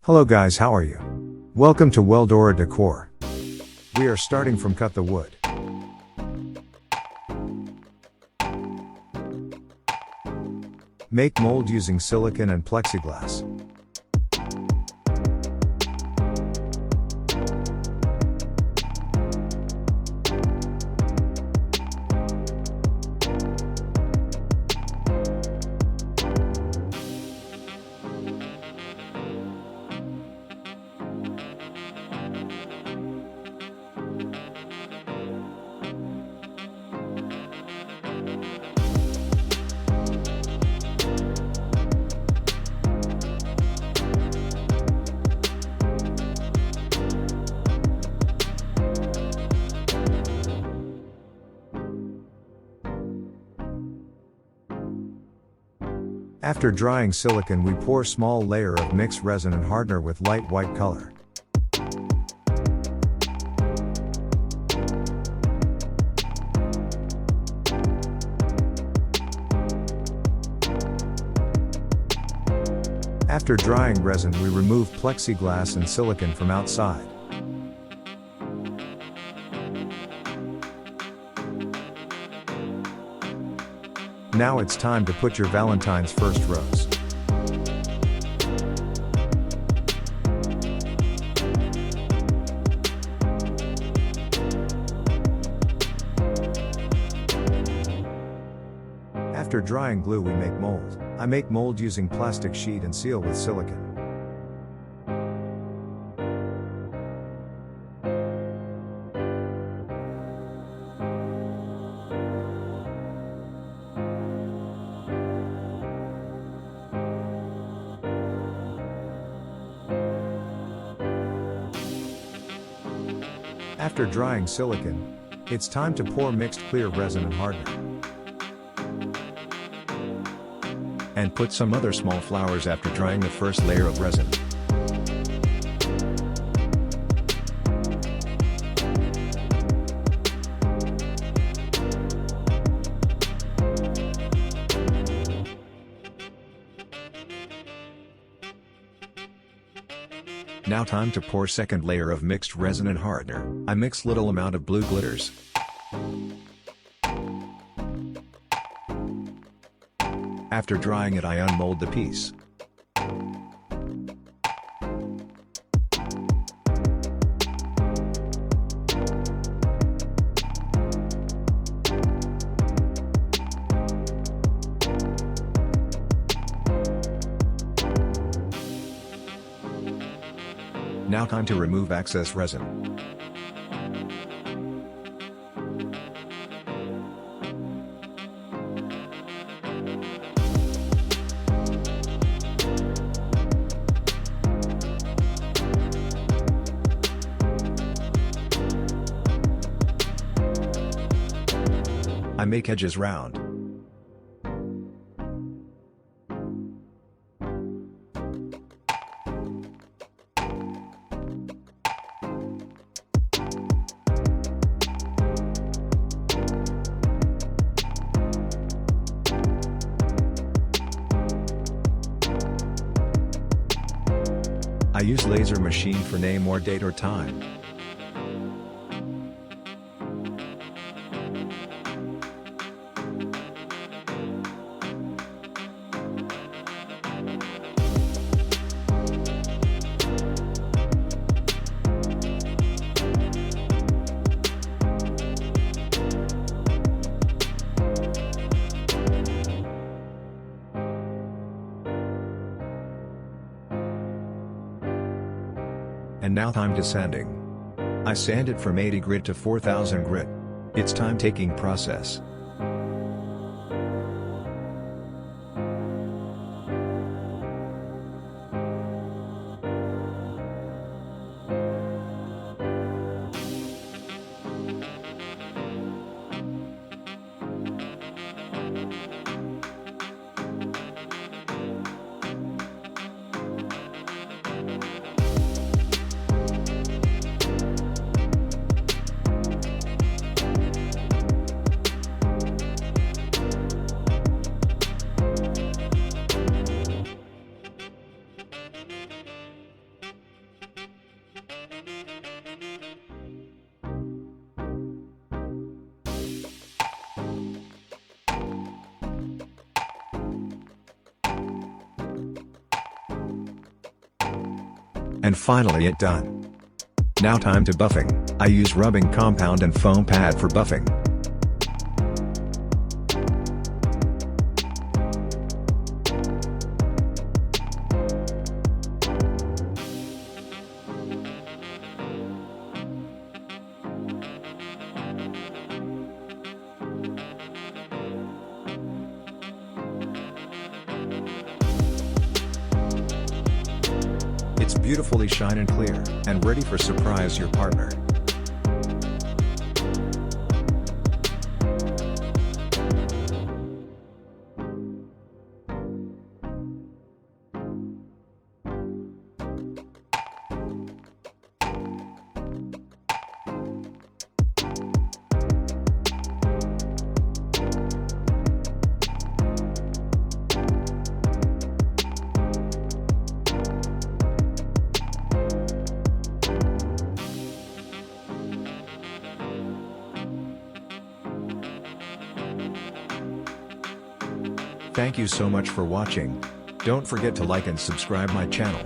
Hello guys, how are you? Welcome to Weldora Decor. We are starting from cut the wood. Make mold using silicone and plexiglass. After drying silicone, we pour small layer of mixed resin and hardener with light white color. After drying resin, we remove plexiglass and silicone from outside. Now it's time to put your Valentine's first rose. After drying glue, we make mold. I make mold using plastic sheet and seal with silicone. After drying silicone, it's time to pour mixed clear resin and hardener. And put some other small flowers after drying the first layer of resin. Now time to pour second layer of mixed resin and hardener. I mix little amount of blue glitters. After drying it, I unmold the piece. Now time to remove excess resin. I make edges round. I use laser machine for name or date or time. And now time to sanding. I sand it from 80 grit to 4000 grit. It's time taking process. And finally it done. Now time to buffing. I use rubbing compound and foam pad for buffing. It's beautifully shine and clear, and ready for surprise your partner. Thank you so much for watching. Don't forget to like and subscribe my channel.